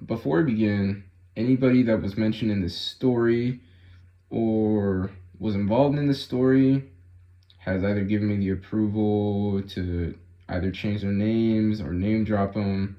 before we begin, anybody that was mentioned in this story or was involved in this story has either given me the approval to either change their names or name drop them.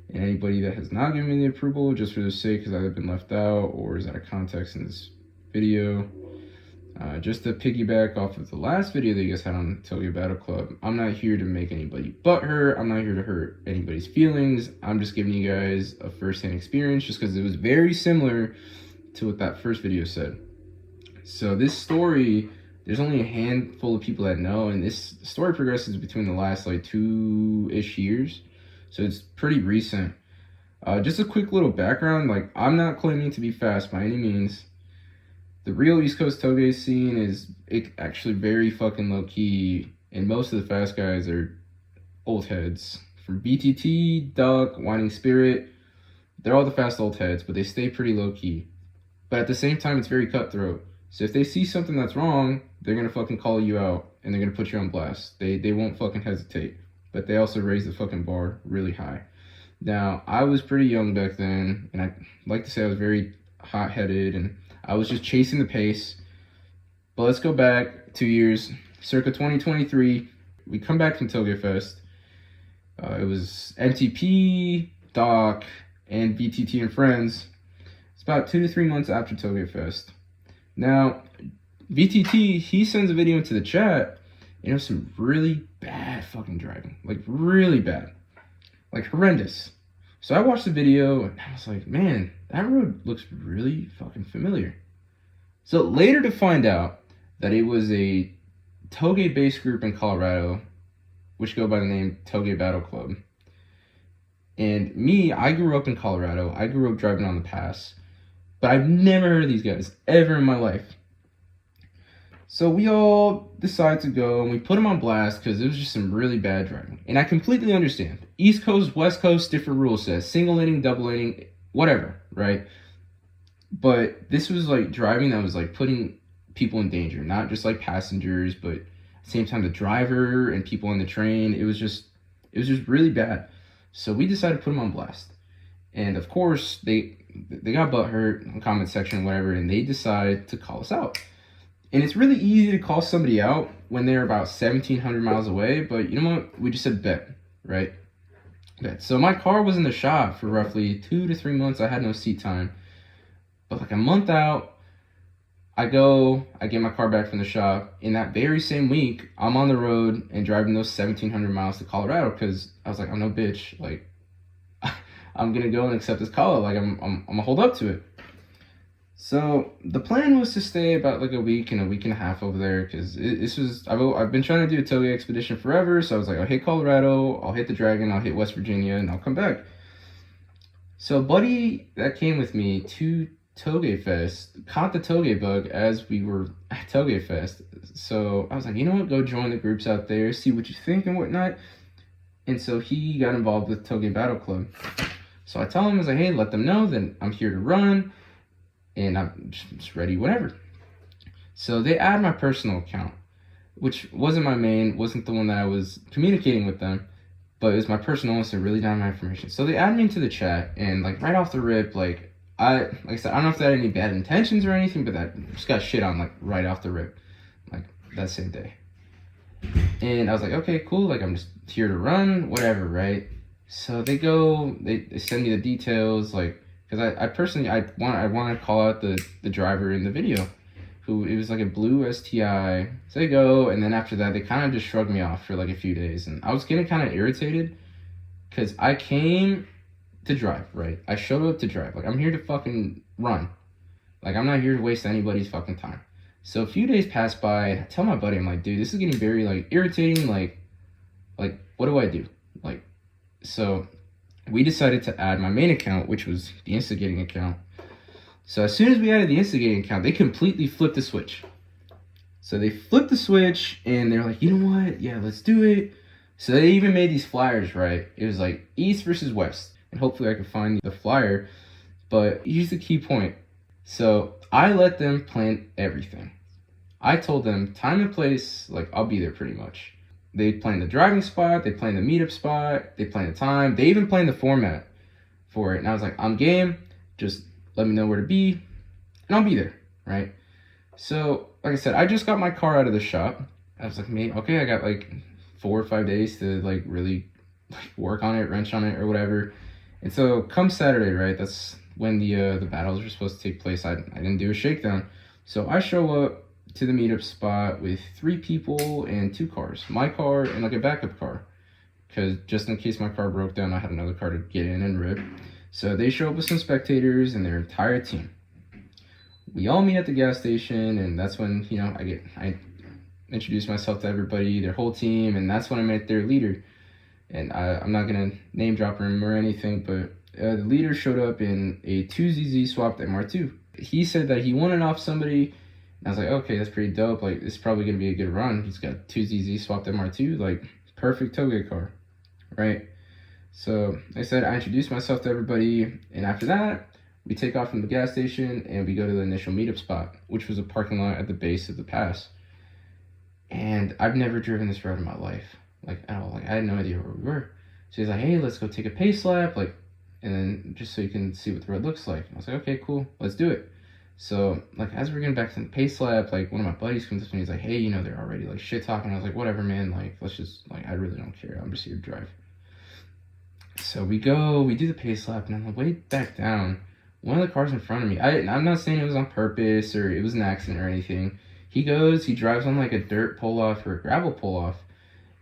And anybody that has not given me the approval, just for the sake, has either been left out or is out of context in this video. Just to piggyback off of the last video that you guys had on Touge Battle Club, I'm not here to make anybody butthurt. I'm not here to hurt anybody's feelings. I'm just giving you guys a first-hand experience just because it was very similar to what that first video said. So this story, there's only a handful of people that know, and this story progresses between the last like 2-ish years. So it's pretty recent. Just a quick little background, like I'm not claiming to be fast by any means. The real East Coast Touge scene is actually very fucking low key, and most of the fast guys are old heads. From BTT, Duck, Winding Spirit, they're all the fast old heads, but they stay pretty low key. But at the same time, it's very cutthroat. So if they see something that's wrong, they're gonna fucking call you out, and they're gonna put you on blast. They won't fucking hesitate. But they also raise the fucking bar really high. Now, I was pretty young back then, and I like to say I was very hot-headed, and I was just chasing the pace. But let's go back 2 years, circa 2023. We come back from Touge Fest. It was NTP, Doc, and BTT and friends. It's about 2 to 3 months after Touge Fest. Now, BTT, he sends a video into the chat, and it was some really bad fucking driving. Like, really bad. Like, horrendous. So I watched the video, and I was like, man, that road looks really fucking familiar. So later to find out that it was a Touge-based group in Colorado, which go by the name Touge Battle Club. And me, I grew up in Colorado. I grew up driving on the pass. But I've never heard of these guys, ever in my life. So we all decided to go, and we put them on blast because it was just some really bad driving. And I completely understand. East Coast, West Coast, different rule sets. Single laning, double laning, whatever, right? But this was like driving that was like putting people in danger. Not just like passengers, but at the same time the driver and people on the train. It was just really bad. So we decided to put them on blast. And of course, they got butthurt in the comment section or whatever, and they decided to call us out. And it's really easy to call somebody out when they're about 1,700 miles away, but you know what? We just said bet, right? Bet. So my car was in the shop for roughly 2 to 3 months. I had no seat time. But like a month out, I get my car back from the shop. In that very same week, I'm on the road and driving those 1,700 miles to Colorado because I was like, I'm no bitch. Like, I'm going to go and accept this call out. Like, I'm going to hold up to it. So the plan was to stay about like a week and a half over there because I've been trying to do a Touge expedition forever. So I was like, I'll hit Colorado, I'll hit the Dragon, I'll hit West Virginia, and I'll come back. So a buddy that came with me to Touge Fest caught the Touge bug as we were at Touge Fest. So I was like, you know what, go join the groups out there, see what you think and whatnot. And so he got involved with Touge Battle Club. So I tell him, I was like, hey, let them know that I'm here to run. And I'm just ready, whatever. So they add my personal account, which wasn't my main, wasn't the one that I was communicating with them, but it was my personal one, so really down my information. So they add me into the chat, and like right off the rip, like I said, I don't know if they had any bad intentions or anything, but that just got shit on like right off the rip, like that same day. And I was like, okay, cool, like I'm just here to run, whatever, right? So they send me the details, like, because I personally want to call out the driver in the video, who it was like a blue STI. So they go, and then after that they kind of just shrugged me off for like a few days, and I was getting kind of irritated because I came to drive, right? I showed up to drive. Like, I'm here to fucking run. Like, I'm not here to waste anybody's fucking time. So a few days passed by, and I tell my buddy, I'm like, dude, this is getting very like irritating. Like what do I do? Like, so we decided to add my main account, which was the instigating account. So as soon as we added the instigating account, they completely flipped the switch. So they flipped the switch, and they're like, you know what? Yeah, let's do it. So they even made these flyers, right? It was like East versus West. And hopefully I can find the flyer. But here's the key point. So I let them plan everything. I told them time and place, like I'll be there pretty much. They planned the driving spot, they planned the meetup spot, they planned the time, they even planned the format for it. And I was like, I'm game. Just let me know where to be, and I'll be there, right? So, like I said, I just got my car out of the shop. I was like, okay, I got like 4 or 5 days to like really work on it, wrench on it, or whatever. And so, come Saturday, right? That's when the battles were supposed to take place. I didn't do a shakedown, so I show up to the meetup spot with 3 people and 2 cars, my car and like a backup car, because just in case my car broke down, I had another car to get in and rip. So they show up with some spectators and their entire team. We all meet at the gas station, and that's when, you know, I introduce myself to everybody, their whole team, and that's when I met their leader. And I'm not gonna name drop him or anything, but the leader showed up in a 2ZZ swapped MR2. He said that he wanted off somebody, and I was like, okay, that's pretty dope. Like, it's probably gonna be a good run. He's got 2ZZ swapped MR2, like, perfect Touge car, right? So I said, I introduced myself to everybody, and after that, we take off from the gas station and we go to the initial meetup spot, which was a parking lot at the base of the pass. And I've never driven this road in my life, like at all. Like, I had no idea where we were. So he's like, hey, let's go take a pace lap, like, and then just so you can see what the road looks like. I was like, okay, cool, let's do it. So like, as we're getting back to the pace lap, like, one of my buddies comes up to me, he's like, hey, you know, they're already like shit talking. I was like, whatever, man, like, let's just, like, I really don't care, I'm just here to drive. So we do the pace lap, and on the way back down, one of the cars in front of me, I'm not saying it was on purpose or it was an accident or anything. He drives on like a dirt pull-off or a gravel pull-off,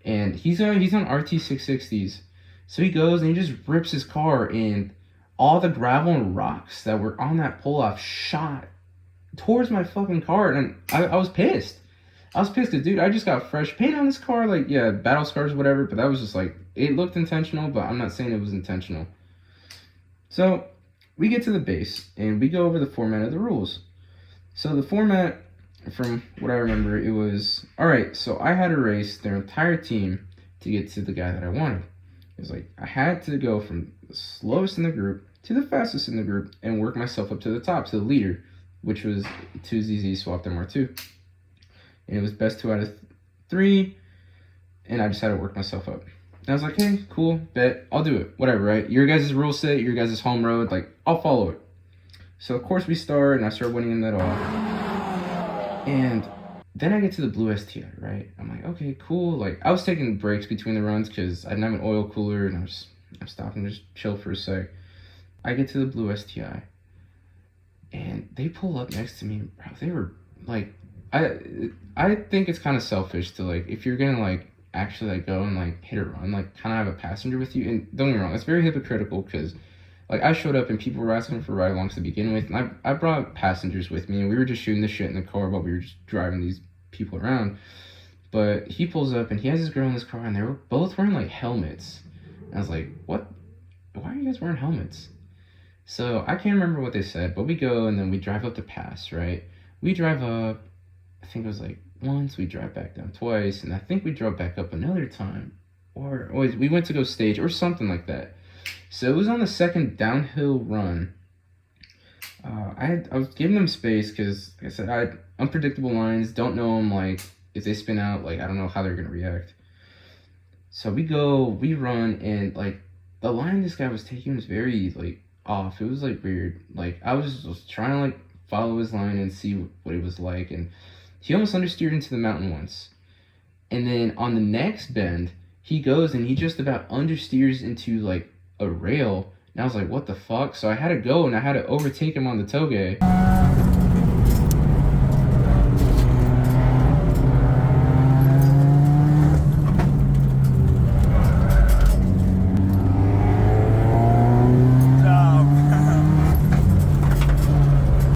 and he's on RT660s. So he goes and he just rips his car, and all the gravel and rocks that were on that pull-off shot towards my fucking car, and I was pissed. I was pissed, dude. I just got fresh paint on this car, like, yeah, battle scars, whatever, but that was just like, it looked intentional, but I'm not saying it was intentional. So we get to the base and we go over the format of the rules. So the format, from what I remember, it was, all right, so I had to race their entire team to get to the guy that I wanted. It was like, I had to go from the slowest in the group to the fastest in the group and work myself up to the top, to the leader, which was 2ZZ swapped MR2. And it was best 2 out of 3, and I just had to work myself up. And I was like, hey, cool, bet, I'll do it, whatever, right? Your guys' rule set, your guys' home road, like, I'll follow it. So of course we start, and I start winning that off. And then I get to the blue STI, right? I'm like, okay, cool. Like, I was taking breaks between the runs because I didn't have an oil cooler, and I'm stopping to just chill for a sec. I get to the blue STI, and they pull up next to me, bro. They were like, I think it's kind of selfish to, like, if you're gonna like actually like go and like hit a run, like kind of have a passenger with you. And don't get me wrong, it's very hypocritical because like I showed up and people were asking for ride-alongs to begin with, and I brought passengers with me, and we were just shooting the shit in the car while we were just driving these people around. But he pulls up and he has this girl in his car, and they were both wearing like helmets. And I was like, what? Why are you guys wearing helmets? So I can't remember what they said, but we go and then we drive up the pass, right? We drive up, I think it was like once, we drive back down twice, and I think we drove back up another time, or we went to go stage or something like that. So it was on the second downhill run. I was giving them space because, like I said, I had unpredictable lines, don't know them, like, if they spin out, like, I don't know how they're going to react. So we run, and, like, the line this guy was taking was very, like, off. It was, like, weird. Like, I was just trying to, like, follow his line and see what it was like, and he almost understeered into the mountain once. And then on the next bend, he goes and he just about understeers into, like, a rail, and I was like, what the fuck? So I had to go and I had to overtake him on the Touge.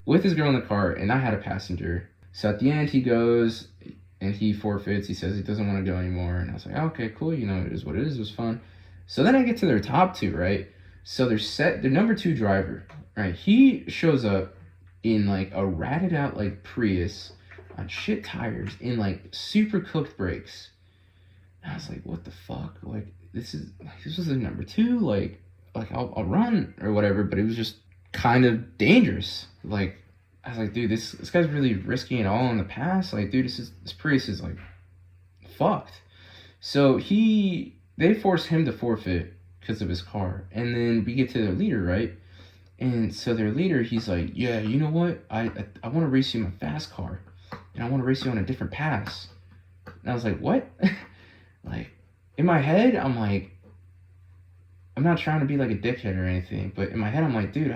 With his girl in the car, and I had a passenger. So at the end, he goes and he forfeits. He says he doesn't want to go anymore, and I was like, oh, okay, cool, you know, it is what it is. It was fun. So then I get to their top two, right? So their number 2 driver, right? He shows up in like a ratted out like Prius on shit tires in like super cooked brakes. And I was like, what the fuck? Like, this was the number 2. Like I'll run or whatever, but it was just kind of dangerous. Like, I was like, dude, this guy's really risking it all in the pass. Like, dude, this Prius is like fucked. So they forced him to forfeit, because of his car. And then we get to their leader, right? And so their leader, he's like, yeah, you know what? I want to race you in my fast car, and I want to race you on a different pass. And I was like, what? Like, in my head, I'm like, I'm not trying to be like a dickhead or anything, but in my head, I'm like, dude,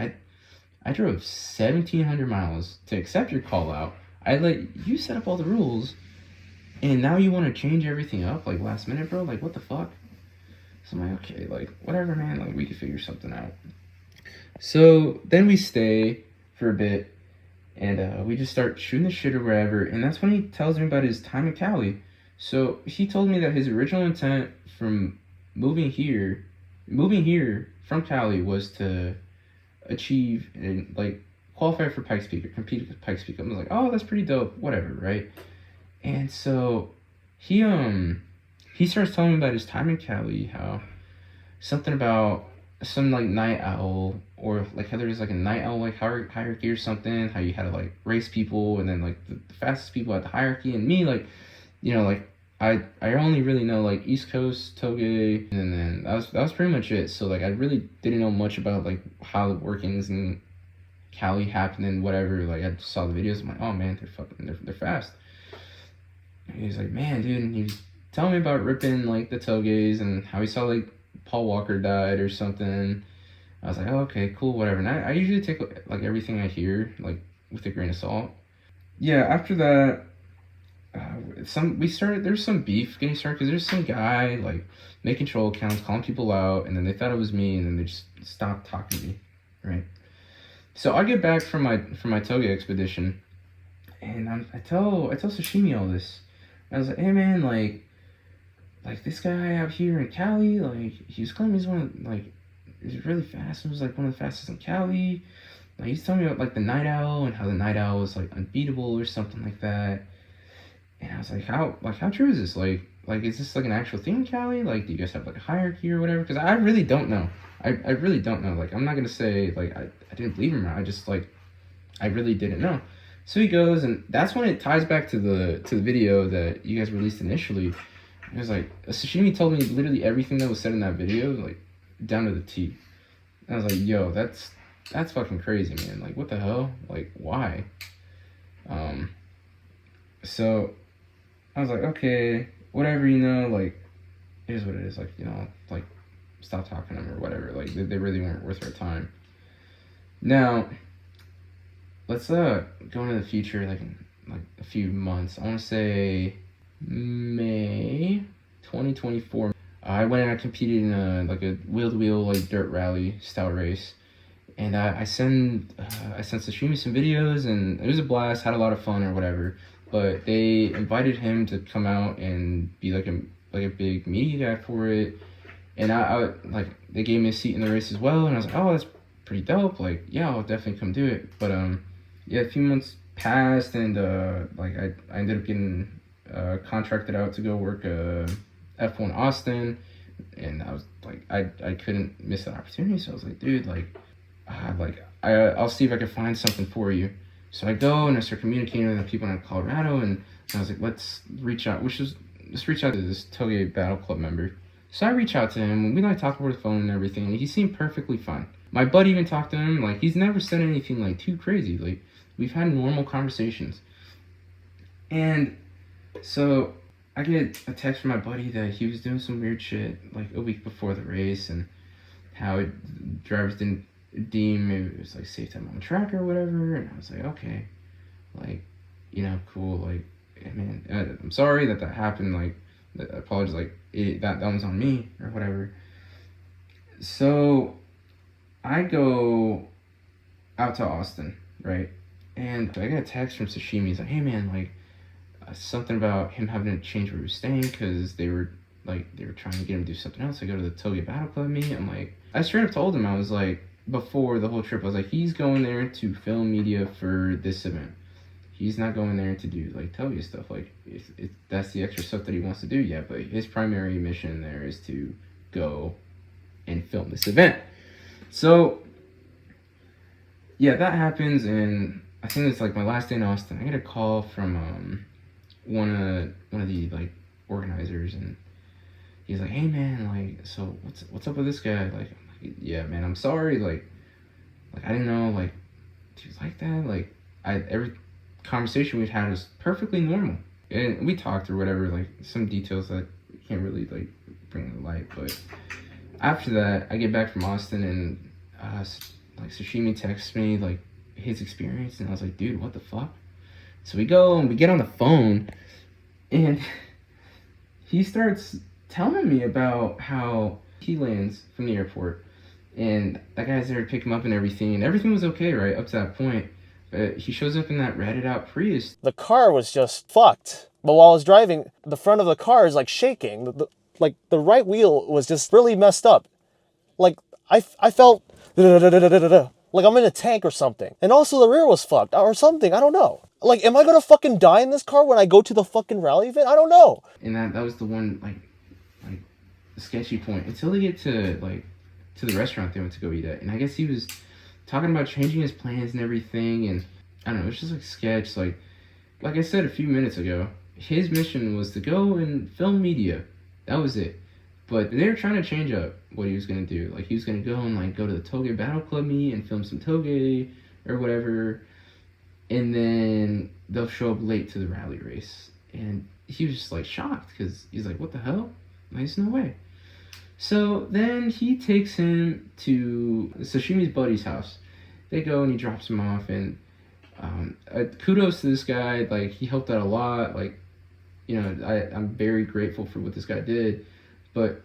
I drove 1,700 miles to accept your call out. I let you set up all the rules, and now you want to change everything up like last minute, bro? Like, what the fuck? So I'm like, okay, like, whatever, man. Like, we can figure something out. So then we stay for a bit, and we just start shooting the shit or whatever. And that's when he tells me about his time in Cali. So he told me that his original intent from moving here from Cali was to achieve and like qualify for Pikes Peak or compete with Pikes Peak. I was like, oh, that's pretty dope, whatever, right? And so he starts telling me about his time in Cali, how something about some like night owl, or like how there's like a night owl like hierarchy or something, how you had to like race people, and then like the fastest people had the hierarchy, and me, like, you know, like I only really know like East Coast, Touge, and then that was pretty much it. So like I really didn't know much about like how the workings in Cali happened and whatever. Like I just saw the videos, I'm like, oh man, they're fast. And he's like, man, dude, and he was telling me about ripping like the Touges and how he saw like Paul Walker died or something. I was like, oh, okay, cool, whatever. And I usually take like everything I hear like with a grain of salt. Yeah, after that, there's some beef getting started because there's some guy like making troll accounts, calling people out, and then they thought it was me, and then they just stopped talking to me, right? So I get back from my Touge expedition, and I tell Sashimi all this. I was like, hey man, like this guy out here in Cali, like he was claiming he's he's really fast. He was like one of the fastest in Cali. Like he's telling me about like the night owl and how the night owl was like unbeatable or something like that. And I was like, how true is this? Like is this like an actual thing in Cali? Like, do you guys have like a hierarchy or whatever? Because I really don't know. I really don't know. Like, I'm not gonna say like I didn't believe him. I just like I really didn't know. So he goes, and that's when it ties back to the video that you guys released initially. It was like Sashimi told me literally everything that was said in that video, like down to the T. And I was like, yo, that's fucking crazy, man. Like, what the hell? Like, why? So I was like, okay, whatever, you know, like, it is what it is. Like, you know, like, stop talking to them or whatever. Like, they really weren't worth our time. Now, let's go into the future, like, in like a few months. I want to say May 2024. I went and I competed in a wheel-to-wheel, like, dirt rally style race. And I sent Sashimi some videos, and it was a blast, had a lot of fun or whatever. But they invited him to come out and be like a big media guy for it. And I like, they gave me a seat in the race as well, and I was like, oh, that's pretty dope. Like, yeah, I'll definitely come do it. But yeah, a few months passed, and like I ended up getting contracted out to go work F1 Austin, and I was like, I couldn't miss that opportunity. So I was like, dude, I'll see if I can find something for you. So I go and I start communicating with the people in Colorado, and I was like, let's reach out to this Touge Battle Club member. So I reach out to him, and we like talk over the phone and everything, and he seemed perfectly fine. My buddy even talked to him, like, he's never said anything like too crazy. Like, we've had normal conversations. And so I get a text from my buddy that he was doing some weird shit like a week before the race, and how drivers didn't deem it was like safe time on the track or whatever. And I was like, okay, like, you know, cool, like, hey, man, I'm sorry that happened, like, I apologize, like, that was on me or whatever. So I go out to Austin, right? And I got a text from Sashimi. He's like, hey man, like, something about him having to change where he was staying because they were trying to get him to do something else. I go to the Touge Battle Club meet. I'm like, I straight up told him, I was like, before the whole trip, I was like, he's going there to film media for this event. He's not going there to do like Touge stuff. Like, if that's the extra stuff that he wants to do, yeah, but his primary mission there is to go and film this event. So yeah, that happens, and I think it's like my last day in Austin. I get a call from one of the like organizers, and he's like, hey man, like, so what's up with this guy? Like, yeah man, I'm sorry, like I didn't know, like, he was like that. Like, every conversation we'd had was perfectly normal, and we talked or whatever, like some details that we can't really like bring to light. But after that, I get back from Austin, and like Sashimi texts me like his experience, and I was like, dude, what the fuck? So we go and we get on the phone, and he starts telling me about how he lands from the airport, and that guy's there to pick him up and everything was okay, right, up to that point. But he shows up in that ratted out Prius. The car was just fucked. But while I was driving, the front of the car is like shaking. Like the right wheel was just really messed up. Like I felt like I'm in a tank or something. And also the rear was fucked or something. I don't know. Like, am I gonna fucking die in this car when I go to the fucking rally event? I don't know. And that was the one like sketchy point until they get to the restaurant they went to go eat at. And I guess he was talking about changing his plans and everything, and I don't know, it's just like sketch. Like I said a few minutes ago, his mission was to go and film media. That was it. But they were trying to change up what he was gonna do. Like, he was gonna go and like go to the Touge Battle Club meet and film some Touge or whatever, and then they'll show up late to the rally race. And he was just like shocked because he's like, what the hell? Like, there's no way. So then he takes him to Sashimi's buddy's house. They go and he drops him off, and kudos to this guy. Like, he helped out a lot. Like, you know, I'm very grateful for what this guy did. But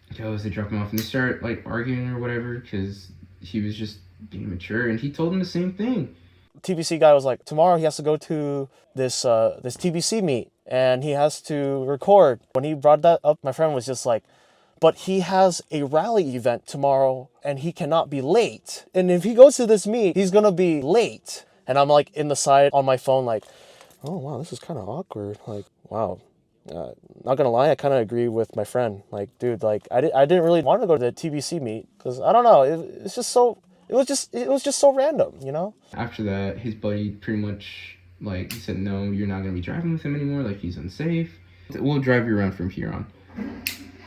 he goes, they drop him off and they start like arguing or whatever because he was just being mature, and he told him the same thing. TBC guy was like, tomorrow he has to go to this TBC meet and he has to record. When he brought that up, my friend was just like, but he has a rally event tomorrow and he cannot be late. And if he goes to this meet, he's gonna be late. And I'm like in the side on my phone like, oh wow, this is kind of awkward. Like, wow. Not gonna lie, I kind of agree with my friend. Like, dude, like I didn't really want to go to the TBC meet because I don't know, it was just so random, you know. After that, his buddy pretty much like he said, no, you're not gonna be driving with him anymore. Like, he's unsafe. We'll drive you around from here on.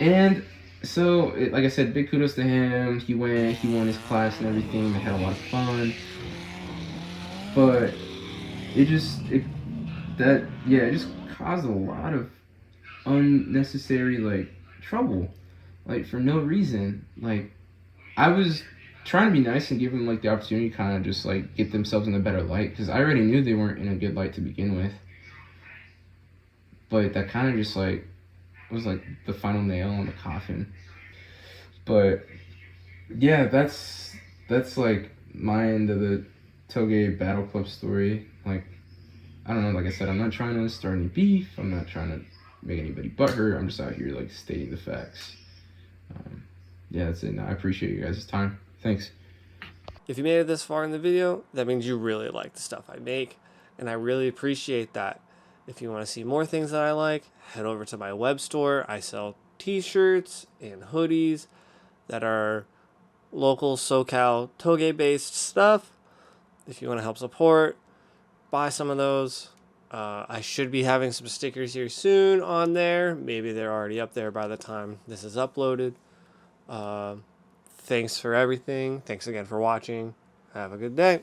And so, like I said, big kudos to him. He won his class and everything. They had a lot of fun. But it just caused a lot of unnecessary like trouble, like for no reason. Like, I was trying to be nice and give them like the opportunity to kind of just like get themselves in a better light, because I already knew they weren't in a good light to begin with. But that kind of just like was like the final nail on the coffin. But yeah, that's like my end of the Touge Battle Club story. Like, I don't know, like I said, I'm not trying to start any beef. I'm not trying to make anybody butthurt. I'm just out here like stating the facts. Yeah, that's it. No, I appreciate you guys' time. Thanks. If you made it this far in the video, that means you really like the stuff I make, and I really appreciate that. If you want to see more things that I like, head over to my web store. I sell t-shirts and hoodies that are local SoCal Touge-based stuff. If you want to help support, buy some of those. I should be having some stickers here soon on there. Maybe they're already up there by the time this is uploaded. Thanks for everything. Thanks again for watching. Have a good day.